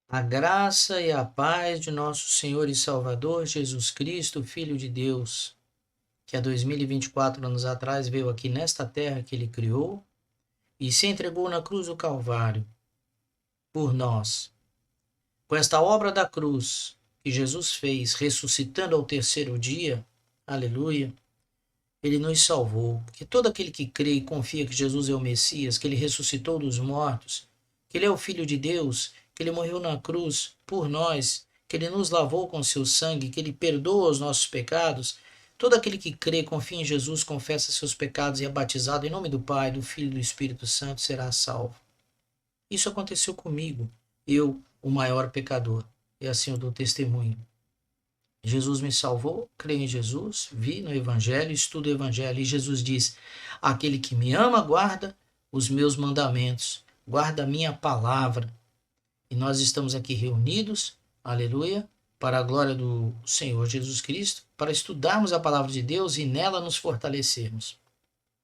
A graça e a paz de nosso Senhor e Salvador Jesus Cristo, Filho de Deus, que há 2024 anos atrás veio aqui nesta terra que ele criou e se entregou na cruz do Calvário por nós. Com esta obra da cruz que Jesus fez, ressuscitando ao terceiro dia, aleluia, ele nos salvou. Porque todo aquele que crê e confia que Jesus é o Messias, que ele ressuscitou dos mortos, que ele é o Filho de Deus, que ele morreu na cruz por nós, que ele nos lavou com seu sangue, que ele perdoa os nossos pecados, todo aquele que crê, confia em Jesus, confessa seus pecados e é batizado em nome do Pai, do Filho e do Espírito Santo, será salvo. Isso aconteceu comigo, eu, o maior pecador, e assim eu dou testemunho. Jesus me salvou, creio em Jesus, vi no Evangelho, estudo o Evangelho, e Jesus diz: aquele que me ama guarda os meus mandamentos, guarda a minha palavra. E nós estamos aqui reunidos, aleluia, para a glória do Senhor Jesus Cristo, para estudarmos a palavra de Deus e nela nos fortalecermos.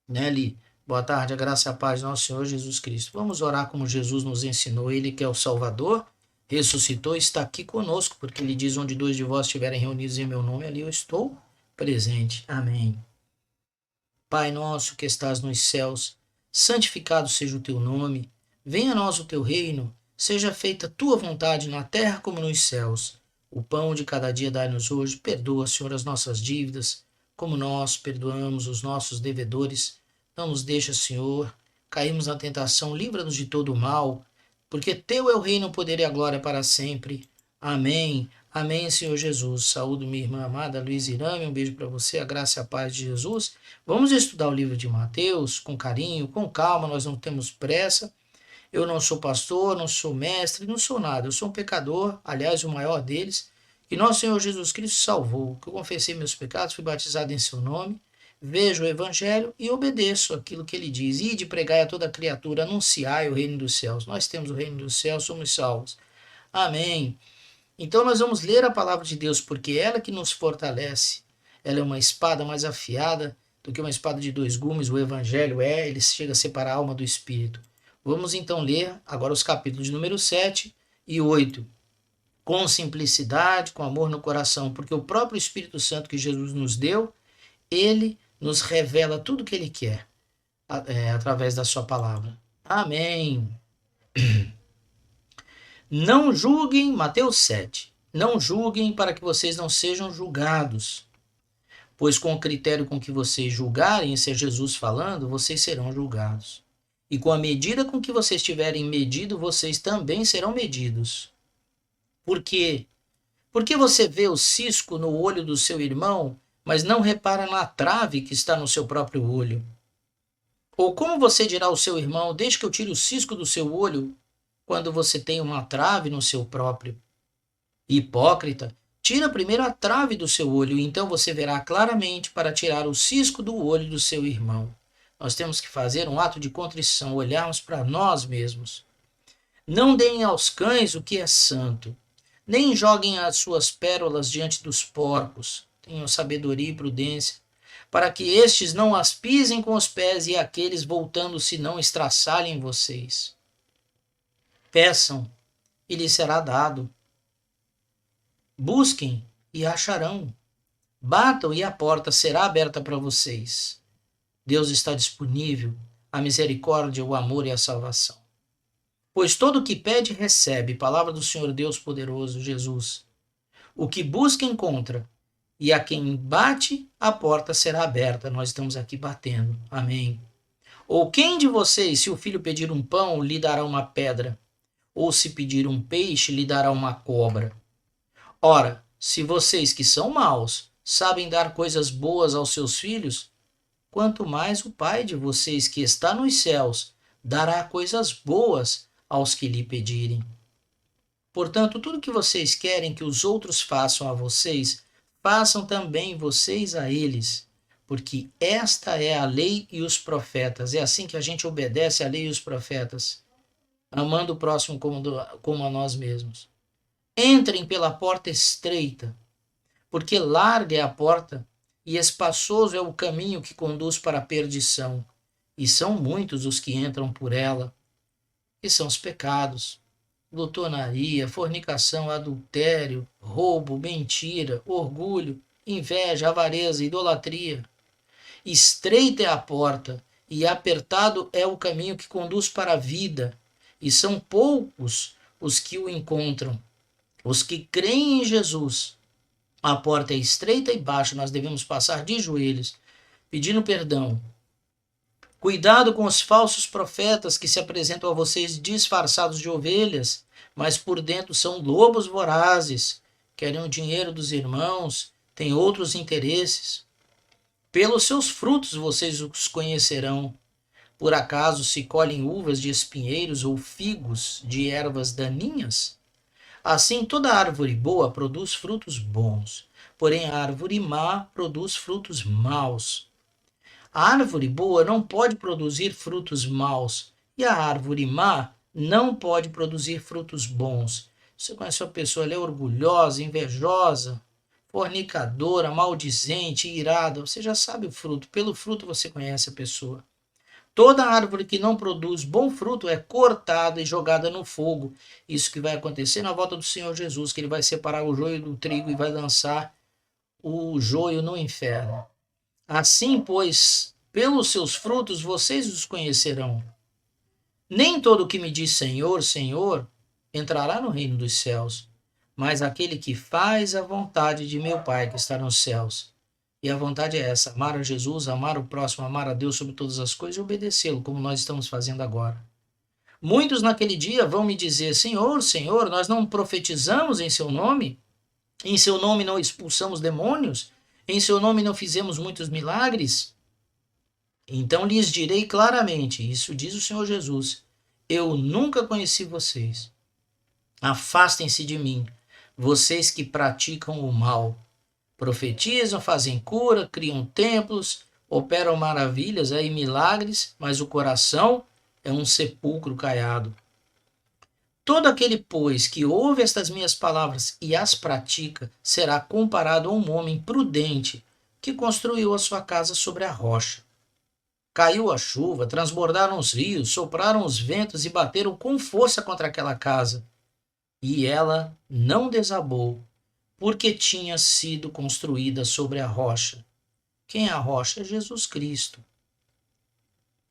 Nelly, boa tarde, a graça e a paz do nosso Senhor Jesus Cristo. Vamos orar como Jesus nos ensinou, ele que é o Salvador, ressuscitou, está aqui conosco, porque ele diz: onde dois de vós estiverem reunidos em meu nome, ali eu estou presente. Amém. Pai nosso que estás nos céus, santificado seja o teu nome, venha a nós o teu reino, seja feita a tua vontade na terra como nos céus. O pão de cada dia dai-nos hoje, perdoa, Senhor, as nossas dívidas, como nós perdoamos os nossos devedores. Não nos deixa, Senhor, cairmos na tentação, livra-nos de todo o mal, porque teu é o reino, o poder e a glória para sempre. Amém. Amém, Senhor Jesus. Saúdo minha irmã amada Luiz Irame, um beijo para você, a graça e a paz de Jesus. Vamos estudar o livro de Mateus com carinho, com calma, nós não temos pressa. Eu não sou pastor, não sou mestre, não sou nada. Eu sou um pecador, aliás, o maior deles, que nosso Senhor Jesus Cristo salvou, que eu confessei meus pecados, fui batizado em seu nome, vejo o Evangelho e obedeço aquilo que ele diz. Ide pregai a toda criatura, anunciai o reino dos céus. Nós temos o reino dos céus, somos salvos. Amém. Então nós vamos ler a palavra de Deus, porque é ela que nos fortalece. Ela é uma espada mais afiada do que uma espada de dois gumes. O Evangelho ele chega a separar a alma do espírito. Vamos então ler agora os capítulos número 7 e 8. Com simplicidade, com amor no coração, porque o próprio Espírito Santo que Jesus nos deu, ele nos revela tudo o que ele quer através da sua palavra. Amém. Não julguem, Mateus 7. Não julguem para que vocês não sejam julgados. Pois com o critério com que vocês julgarem, isso é Jesus falando, vocês serão julgados. E com a medida com que vocês tiverem medido, vocês também serão medidos. Por quê? Porque você vê o cisco no olho do seu irmão, mas não repara na trave que está no seu próprio olho? Ou como você dirá ao seu irmão: deixe que eu tire o cisco do seu olho, quando você tem uma trave no seu próprio? Hipócrita, tira primeiro a trave do seu olho, e então você verá claramente para tirar o cisco do olho do seu irmão. Nós temos que fazer um ato de contrição, olharmos para nós mesmos. Não deem aos cães o que é santo, nem joguem as suas pérolas diante dos porcos. Tenham sabedoria e prudência, para que estes não as pisem com os pés e aqueles, voltando-se, não estraçalhem vocês. Peçam, e lhes será dado. Busquem e acharão. Batam e a porta será aberta para vocês. Deus está disponível, a misericórdia, o amor e a salvação. Pois todo o que pede, recebe. Palavra do Senhor Deus poderoso, Jesus. O que busca, encontra. E a quem bate, a porta será aberta. Nós estamos aqui batendo. Amém. Ou quem de vocês, se o filho pedir um pão, lhe dará uma pedra? Ou se pedir um peixe, lhe dará uma cobra? Ora, se vocês que são maus sabem dar coisas boas aos seus filhos, quanto mais o Pai de vocês que está nos céus dará coisas boas aos que lhe pedirem. Portanto, tudo que vocês querem que os outros façam a vocês, façam também vocês a eles, porque esta é a lei e os profetas. É assim que a gente obedece à lei e os profetas, amando o próximo como a nós mesmos. Entrem pela porta estreita, porque larga é a porta e espaçoso é o caminho que conduz para a perdição, e são muitos os que entram por ela, e são os pecados. glutonaria, fornicação, adultério, roubo, mentira, orgulho, inveja, avareza, idolatria. Estreita é a porta e apertado é o caminho que conduz para a vida, e são poucos os que o encontram. Os que creem em Jesus, a porta é estreita e baixa, nós devemos passar de joelhos, pedindo perdão. Cuidado com os falsos profetas que se apresentam a vocês disfarçados de ovelhas, mas por dentro são lobos vorazes, querem o dinheiro dos irmãos, têm outros interesses. Pelos seus frutos vocês os conhecerão. Por acaso se colhem uvas de espinheiros ou figos de ervas daninhas? Assim, toda árvore boa produz frutos bons, porém a árvore má produz frutos maus. A árvore boa não pode produzir frutos maus, e a árvore má não pode produzir frutos bons. Você conhece uma pessoa, ela é orgulhosa, invejosa, fornicadora, maldizente, irada, você já sabe o fruto. Pelo fruto você conhece a pessoa. Toda árvore que não produz bom fruto é cortada e jogada no fogo. Isso que vai acontecer na volta do Senhor Jesus, que ele vai separar o joio do trigo e vai lançar o joio no inferno. Assim, pois, pelos seus frutos vocês os conhecerão. Nem todo que me diz Senhor, Senhor, entrará no reino dos céus, mas aquele que faz a vontade de meu Pai que está nos céus. E a vontade é essa: amar a Jesus, amar o próximo, amar a Deus sobre todas as coisas e obedecê-lo, como nós estamos fazendo agora. Muitos naquele dia vão me dizer: Senhor, Senhor, nós não profetizamos em seu nome? Em seu nome não expulsamos demônios? Em seu nome não fizemos muitos milagres? Então lhes direi claramente, isso diz o Senhor Jesus: eu nunca conheci vocês. Afastem-se de mim, vocês que praticam o mal. Profetizam, fazem cura, criam templos, operam maravilhas e milagres, mas o coração é um sepulcro caiado. Todo aquele, pois, que ouve estas minhas palavras e as pratica, será comparado a um homem prudente que construiu a sua casa sobre a rocha. Caiu a chuva, transbordaram os rios, sopraram os ventos e bateram com força contra aquela casa. E ela não desabou, porque tinha sido construída sobre a rocha. Quem é a rocha? É Jesus Cristo.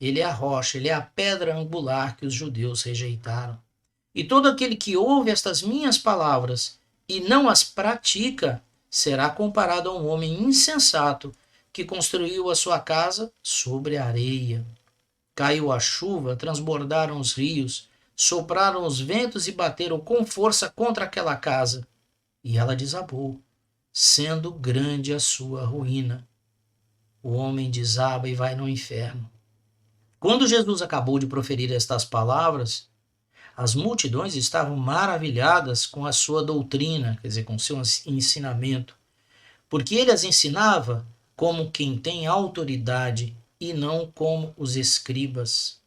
Ele é a rocha, ele é a pedra angular que os judeus rejeitaram. E todo aquele que ouve estas minhas palavras e não as pratica, será comparado a um homem insensato que construiu a sua casa sobre a areia. Caiu a chuva, transbordaram os rios, sopraram os ventos e bateram com força contra aquela casa. E ela desabou, sendo grande a sua ruína. O homem desaba e vai no inferno. Quando Jesus acabou de proferir estas palavras, as multidões estavam maravilhadas com a sua doutrina, quer dizer, com o seu ensinamento, porque ele as ensinava como quem tem autoridade e não como os escribas,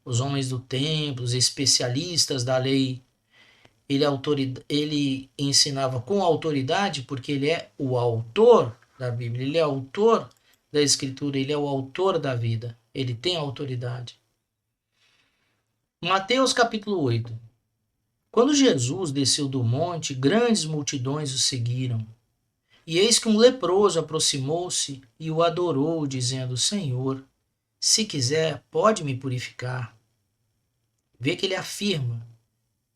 os homens do templo, os especialistas da lei. Ele ensinava com autoridade porque ele é o autor da Bíblia, ele é autor da Escritura, ele é o autor da vida, ele tem autoridade. Mateus capítulo 8. Quando Jesus desceu do monte, grandes multidões o seguiram. E eis que um leproso aproximou-se e o adorou, dizendo: Senhor, se quiser, pode me purificar. Vê que ele afirma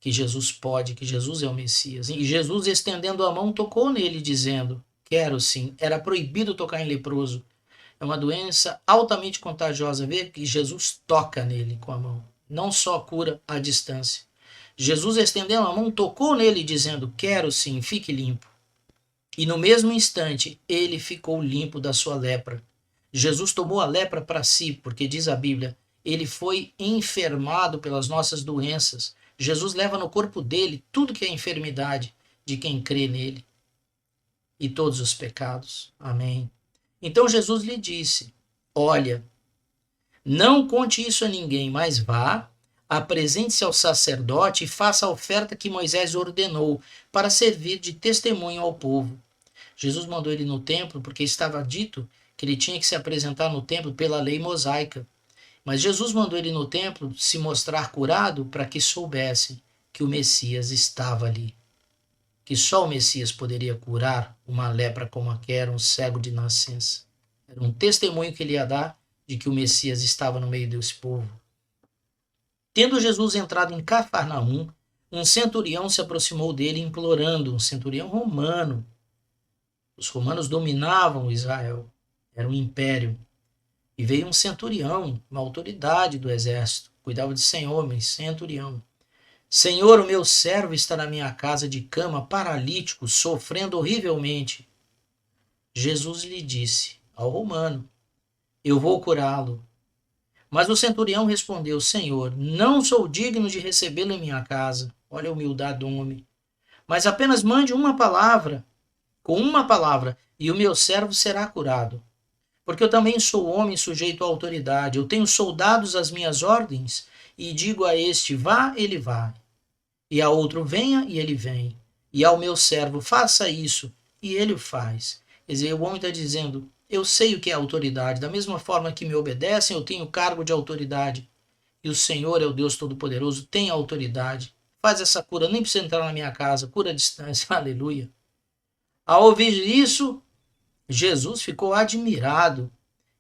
que Jesus pode, que Jesus é o Messias. E Jesus, estendendo a mão, tocou nele, dizendo: quero sim. Era proibido tocar em leproso. É uma doença altamente contagiosa. Vê que Jesus toca nele com a mão. Não só cura à distância. Jesus, estendendo a mão, tocou nele, dizendo: quero sim, fique limpo. E no mesmo instante, ele ficou limpo da sua lepra. Jesus tomou a lepra para si, porque diz a Bíblia, ele foi enfermado pelas nossas doenças. Jesus leva no corpo dele tudo que é enfermidade de quem crê nele e todos os pecados. Amém. Então Jesus lhe disse: olha, não conte isso a ninguém, mas vá, apresente-se ao sacerdote e faça a oferta que Moisés ordenou para servir de testemunho ao povo. Jesus mandou ele no templo porque estava dito que ele tinha que se apresentar no templo pela lei mosaica. Mas Jesus mandou ele no templo se mostrar curado para que soubessem que o Messias estava ali, que só o Messias poderia curar uma lepra como aquela, um cego de nascença. Era um testemunho que ele ia dar de que o Messias estava no meio desse povo. Tendo Jesus entrado em Cafarnaum, um centurião se aproximou dele implorando, um centurião romano. Os romanos dominavam Israel, era um império. E veio um centurião, uma autoridade do exército, cuidava de 100 homens, centurião. Senhor, o meu servo está na minha casa de cama, paralítico, sofrendo horrivelmente. Jesus lhe disse ao romano, eu vou curá-lo. Mas o centurião respondeu, Senhor, não sou digno de recebê-lo em minha casa. Olha a humildade do homem. Mas apenas mande uma palavra, com uma palavra, e o meu servo será curado. Porque eu também sou homem sujeito à autoridade. Eu tenho soldados às minhas ordens, e digo a este, vá, ele vai. E a outro, venha, e ele vem. E ao meu servo, faça isso, e ele o faz. Quer dizer, o homem está dizendo, eu sei o que é autoridade. Da mesma forma que me obedecem, eu tenho cargo de autoridade. E o Senhor é o Deus Todo-Poderoso, tem autoridade. Faz essa cura, nem precisa entrar na minha casa, cura à distância, aleluia. Ao ouvir isso, Jesus ficou admirado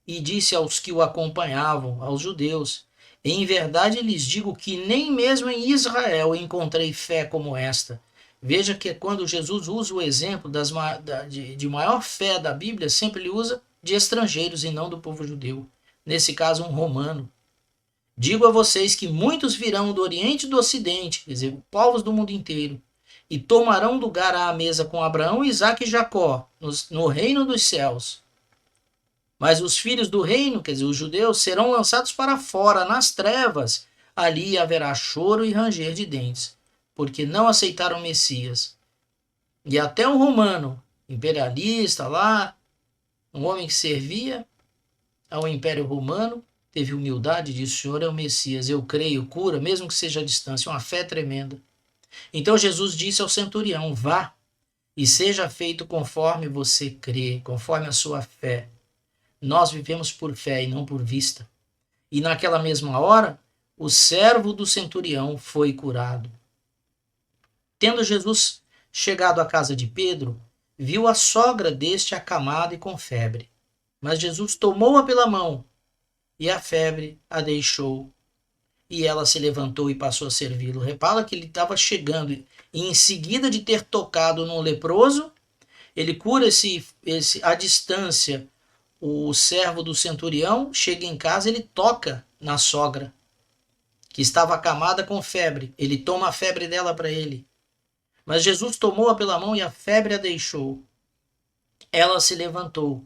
e disse aos que o acompanhavam, aos judeus, em verdade lhes digo que nem mesmo em Israel encontrei fé como esta. Veja que quando Jesus usa o exemplo de maior fé da Bíblia, sempre ele usa de estrangeiros e não do povo judeu. Nesse caso, um romano. Digo a vocês que muitos virão do Oriente e do Ocidente, quer dizer, povos do mundo inteiro, e tomarão lugar à mesa com Abraão, Isaque e Jacó, no reino dos céus. Mas os filhos do reino, quer dizer, os judeus, serão lançados para fora, nas trevas. Ali haverá choro e ranger de dentes, porque não aceitaram o Messias. E até um romano, imperialista lá, um homem que servia ao Império Romano, teve humildade e disse, o Senhor é o Messias, eu creio, cura, mesmo que seja à distância, uma fé tremenda. Então Jesus disse ao centurião, vá e seja feito conforme você crê, conforme a sua fé. Nós vivemos por fé e não por vista. E naquela mesma hora, o servo do centurião foi curado. Tendo Jesus chegado à casa de Pedro, viu a sogra deste acamada e com febre. Mas Jesus tomou-a pela mão, e a febre a deixou. E ela se levantou e passou a servi-lo. Repara que ele estava chegando, e em seguida de ter tocado no leproso, ele cura à distância. O servo do centurião chega em casa, ele toca na sogra, que estava acamada com febre. Ele toma a febre dela para ele. Mas Jesus tomou-a pela mão e a febre a deixou. Ela se levantou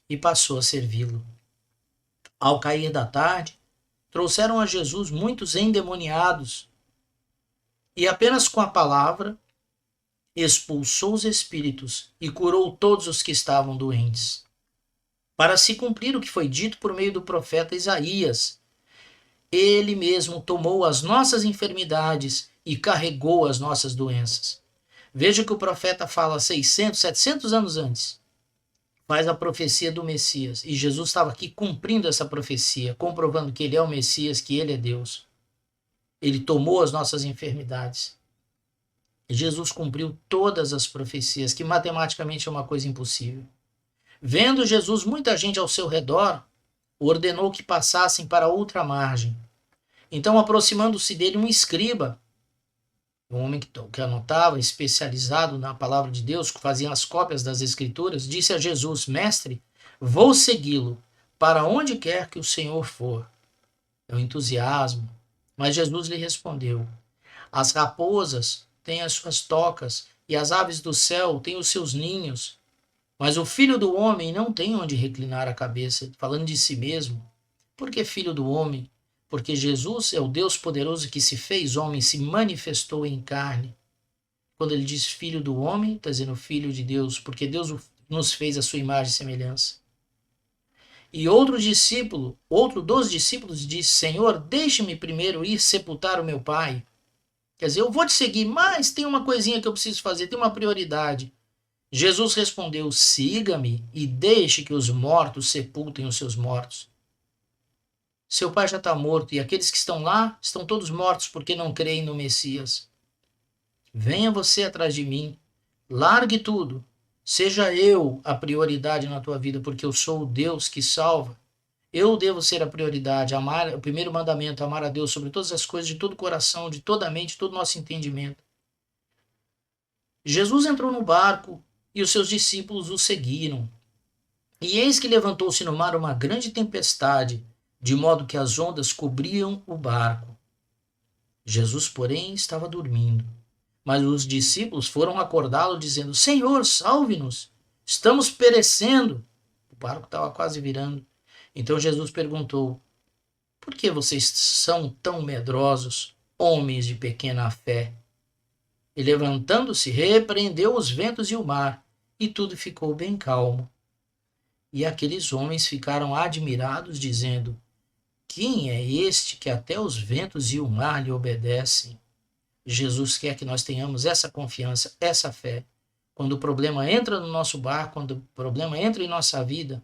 e passou a servi-lo. Ao cair da tarde, trouxeram a Jesus muitos endemoniados e apenas com a palavra expulsou os espíritos e curou todos os que estavam doentes. Para se cumprir o que foi dito por meio do profeta Isaías. Ele mesmo tomou as nossas enfermidades e carregou as nossas doenças. Veja que o profeta fala 600, 700 anos antes. Faz a profecia do Messias. E Jesus estava aqui cumprindo essa profecia, comprovando que ele é o Messias, que ele é Deus. Ele tomou as nossas enfermidades. Jesus cumpriu todas as profecias, que matematicamente é uma coisa impossível. Vendo Jesus muita gente ao seu redor, ordenou que passassem para outra margem. Então, aproximando-se dele, um escriba, um homem que anotava, especializado na palavra de Deus, que fazia as cópias das Escrituras, disse a Jesus, Mestre, vou segui-lo para onde quer que o Senhor for. É um entusiasmo. Mas Jesus lhe respondeu, as raposas têm as suas tocas e as aves do céu têm os seus ninhos, mas o Filho do Homem não tem onde reclinar a cabeça, falando de si mesmo. Por que Filho do Homem? Porque Jesus é o Deus poderoso que se fez homem, se manifestou em carne. Quando ele diz Filho do Homem, está dizendo Filho de Deus, porque Deus nos fez a sua imagem e semelhança. E outro dos discípulos disse, Senhor, deixe-me primeiro ir sepultar o meu pai. Quer dizer, eu vou te seguir, mas tem uma coisinha que eu preciso fazer, tem uma prioridade. Jesus respondeu, siga-me e deixe que os mortos sepultem os seus mortos. Seu pai já está morto e aqueles que estão lá estão todos mortos porque não creem no Messias. Venha você atrás de mim, largue tudo, seja eu a prioridade na tua vida, porque eu sou o Deus que salva. Eu devo ser a prioridade, amar, o primeiro mandamento, amar a Deus sobre todas as coisas, de todo o coração, de toda a mente, de todo o nosso entendimento. Jesus entrou no barco e os seus discípulos o seguiram. E eis que levantou-se no mar uma grande tempestade, de modo que as ondas cobriam o barco. Jesus, porém, estava dormindo. Mas os discípulos foram acordá-lo, dizendo: Senhor, salve-nos, estamos perecendo. O barco estava quase virando. Então Jesus perguntou: Por que vocês são tão medrosos, homens de pequena fé? E levantando-se, repreendeu os ventos e o mar, e tudo ficou bem calmo. E aqueles homens ficaram admirados, dizendo: Quem é este que até os ventos e o mar lhe obedecem? Jesus quer que nós tenhamos essa confiança, essa fé. Quando o problema entra no nosso barco, quando o problema entra em nossa vida,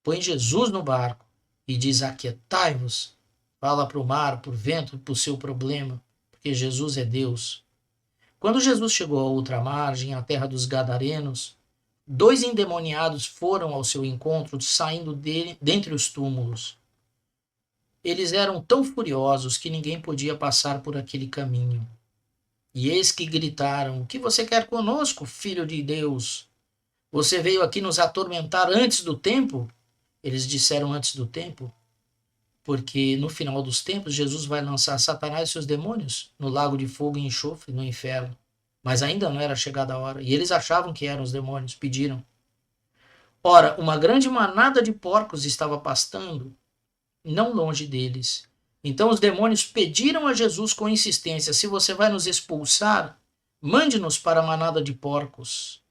põe Jesus no barco e diz: Aquietai-vos. Fala para o mar, para o vento, para o seu problema, porque Jesus é Deus. Quando Jesus chegou à outra margem, à terra dos Gadarenos, 2 endemoniados foram ao seu encontro, saindo dele dentre os túmulos. Eles eram tão furiosos que ninguém podia passar por aquele caminho. E eis que gritaram: O que você quer conosco, filho de Deus? Você veio aqui nos atormentar antes do tempo? Eles disseram antes do tempo, porque no final dos tempos Jesus vai lançar Satanás e seus demônios no lago de fogo e enxofre, no inferno. Mas ainda não era chegada a hora. E eles achavam que eram os demônios, pediram. Ora, uma grande manada de porcos estava pastando, não longe deles. Então os demônios pediram a Jesus com insistência: Se você vai nos expulsar, mande-nos para a manada de porcos.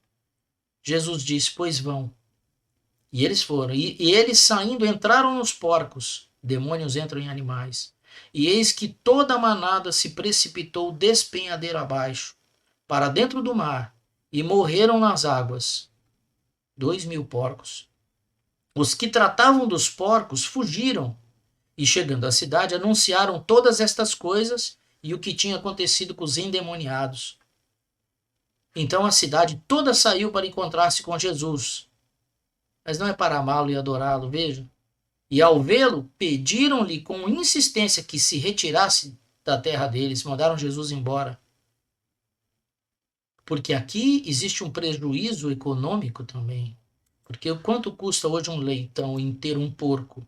Jesus disse: Pois vão. E eles foram. E eles, saindo, entraram nos porcos. Demônios entram em animais. E eis que toda a manada se precipitou despenhadeiro abaixo, para dentro do mar, e morreram nas águas. 2.000 porcos. Os que tratavam dos porcos fugiram, e chegando à cidade, anunciaram todas estas coisas e o que tinha acontecido com os endemoniados. Então a cidade toda saiu para encontrar-se com Jesus. Mas não é para amá-lo e adorá-lo, veja. E ao vê-lo, pediram-lhe com insistência que se retirasse da terra deles, mandaram Jesus embora. Porque aqui existe um prejuízo econômico também. Porque quanto custa hoje um leitão inteiro, um porco?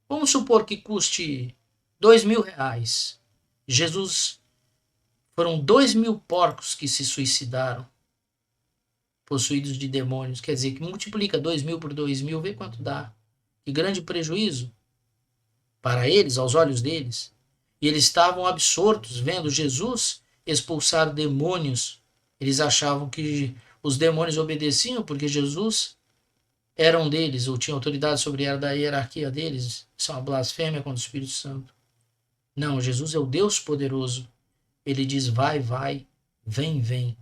Vamos supor que custe R$ 2.000. Jesus, foram 2.000 porcos que se suicidaram, possuídos de demônios. Quer dizer, que multiplica 2.000 por 2.000, vê quanto dá. Que grande prejuízo para eles, aos olhos deles. E eles estavam absortos vendo Jesus expulsar demônios. Eles achavam que os demônios obedeciam porque Jesus era um deles, ou tinha autoridade sobre a hierarquia deles. Isso é uma blasfêmia contra o Espírito Santo. Não, Jesus é o Deus poderoso. Ele diz: vai, vai, vem, vem.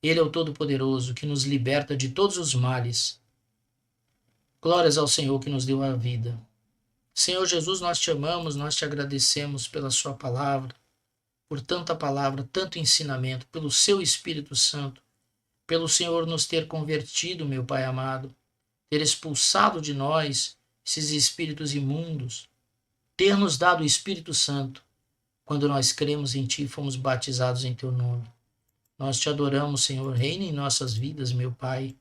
Ele é o Todo-Poderoso que nos liberta de todos os males. Glórias ao Senhor que nos deu a vida. Senhor Jesus, nós te amamos, nós te agradecemos pela sua palavra, por tanta palavra, tanto ensinamento, pelo seu Espírito Santo, pelo Senhor nos ter convertido, meu Pai amado, ter expulsado de nós esses espíritos imundos, ter nos dado o Espírito Santo, quando nós cremos em Ti e fomos batizados em Teu nome. Nós te adoramos, Senhor, reina em nossas vidas, meu Pai.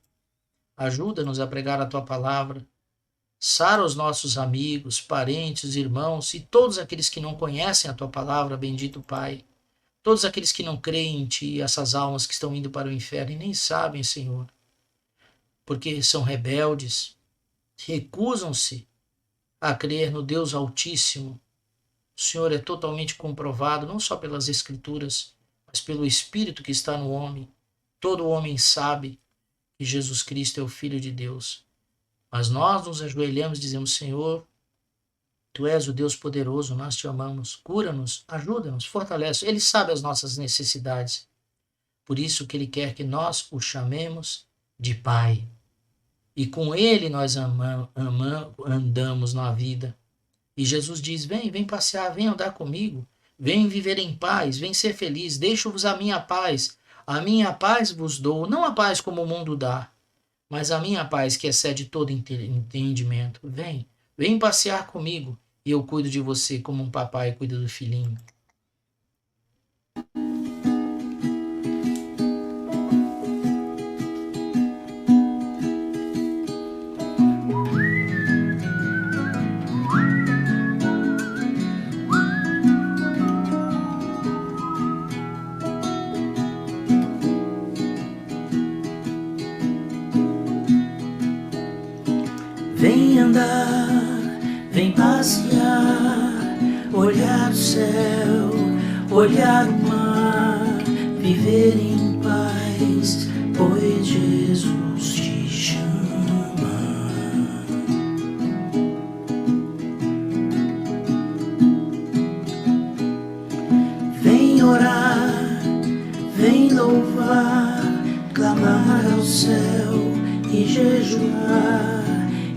Ajuda-nos a pregar a Tua palavra. Sara os nossos amigos, parentes, irmãos e todos aqueles que não conhecem a Tua palavra, bendito Pai. Todos aqueles que não creem em Ti, essas almas que estão indo para o inferno e nem sabem, Senhor, porque são rebeldes, recusam-se a crer no Deus Altíssimo. O Senhor é totalmente comprovado, não só pelas Escrituras, mas pelo Espírito que está no homem. Todo homem sabe que Jesus Cristo é o Filho de Deus. Mas nós nos ajoelhamos e dizemos: Senhor, Tu és o Deus poderoso, nós te amamos. Cura-nos, ajuda-nos, fortalece. Ele sabe as nossas necessidades. Por isso que Ele quer que nós o chamemos de Pai. E com Ele nós andamos na vida. E Jesus diz: vem passear, vem andar comigo. Vem viver em paz, vem ser feliz, deixo-vos a minha paz vos dou, não a paz como o mundo dá, mas a minha paz que excede todo entendimento. Vem passear comigo e eu cuido de você como um papai cuida do filhinho. Vem andar, vem passear, olhar o céu, olhar o mar, viver em paz, pois Jesus te chama. Vem orar, vem louvar, clamar ao céu e jejuar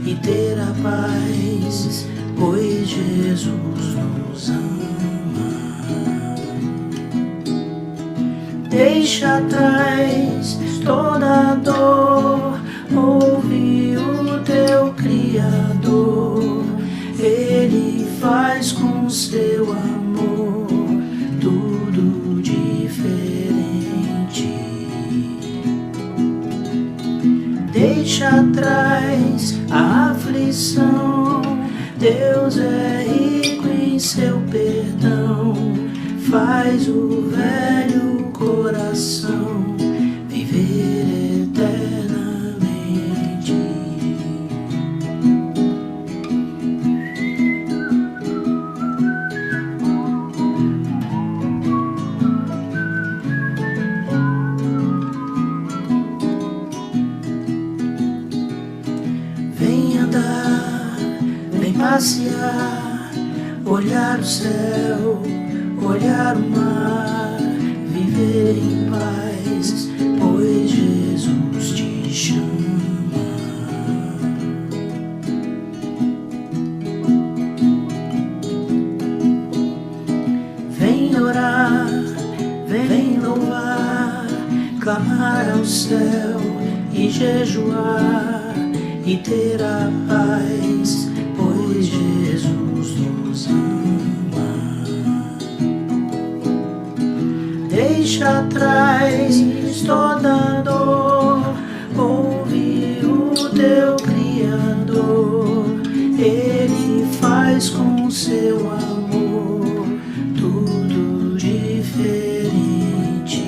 e ter a paz, pois Jesus nos ama. Deixa atrás toda a dor, ouve o teu Criador. Ele faz com seu amor tudo diferente. Deixa atrás a aflição, Deus é rico em seu perdão. Faz o velho coração viver eternamente. Vem andar, vem passear, olhar o céu, olhar o mar, viver em paz, pois Jesus te chama. Vem orar, vem louvar, clamar ao céu e jejuar e ter a paz, pois Jesus nos ama. Deixa atrás toda a dor, ouve o teu Criador. Ele faz com seu amor tudo diferente.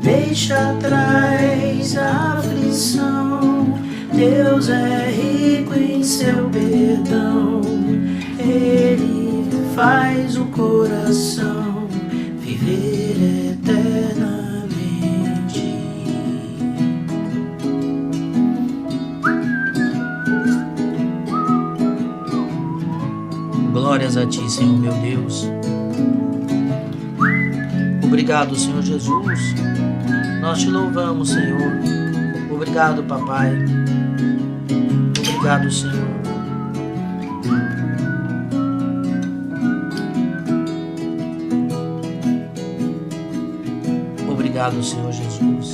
Deixa atrás a aflição, Deus é rico em seu perdão. Ele faz o coração viver eternamente. Glórias a ti, Senhor meu Deus. Obrigado, Senhor Jesus. Nós te louvamos, Senhor. Obrigado, papai. Obrigado, Senhor. Obrigado, Senhor Jesus.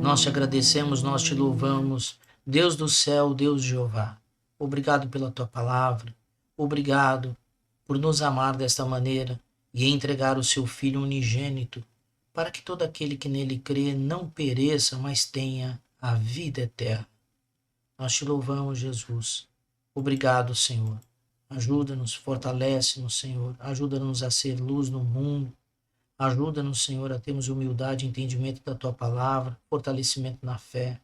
Nós te agradecemos, nós te louvamos. Deus do céu, Deus Jeová. Obrigado pela tua palavra. Obrigado por nos amar desta maneira e entregar o seu Filho unigênito, para que todo aquele que nele crê não pereça, mas tenha a vida eterna. Nós te louvamos, Jesus. Obrigado, Senhor. Ajuda-nos, fortalece-nos, Senhor. Ajuda-nos a ser luz no mundo. Ajuda-nos, Senhor, a termos humildade e entendimento da tua palavra, fortalecimento na fé.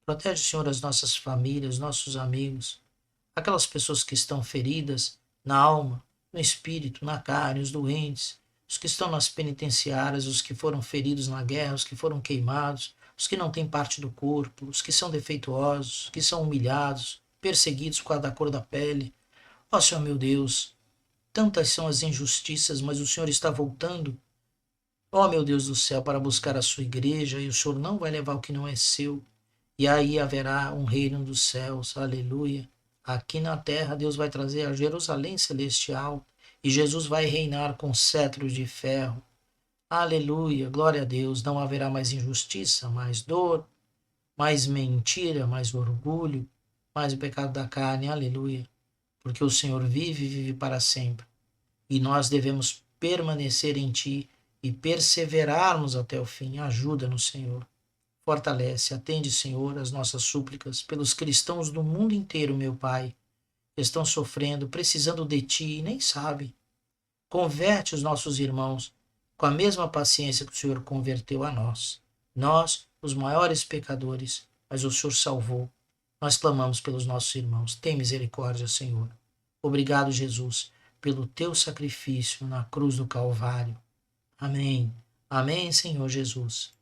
Protege, Senhor, as nossas famílias, nossos amigos, aquelas pessoas que estão feridas na alma, no espírito, na carne, os doentes, os que estão nas penitenciárias, os que foram feridos na guerra, os que foram queimados, os que não têm parte do corpo, os que são defeituosos, que são humilhados, perseguidos por causa da cor da pele. Ó Senhor meu Deus, tantas são as injustiças, mas o Senhor está voltando, ó meu Deus do céu, para buscar a sua igreja, e o Senhor não vai levar o que não é seu. e aí haverá um reino dos céus, aleluia. Aqui na terra Deus vai trazer a Jerusalém celestial e Jesus vai reinar com cetros de ferro. Aleluia, glória a Deus, não haverá mais injustiça, mais dor, mais mentira, mais orgulho, mais o pecado da carne, aleluia. Porque o Senhor vive e vive para sempre. E nós devemos permanecer em Ti e perseverarmos até o fim. Ajuda-nos, Senhor. Fortalece, atende, Senhor, as nossas súplicas pelos cristãos do mundo inteiro, meu Pai, que estão sofrendo, precisando de Ti e nem sabem. Converte os nossos irmãos com a mesma paciência que o Senhor converteu a nós. Nós, os maiores pecadores, mas o Senhor salvou. Nós clamamos pelos nossos irmãos. Tem misericórdia, Senhor. Obrigado, Jesus, pelo teu sacrifício na cruz do Calvário. Amém. Amém, Senhor Jesus.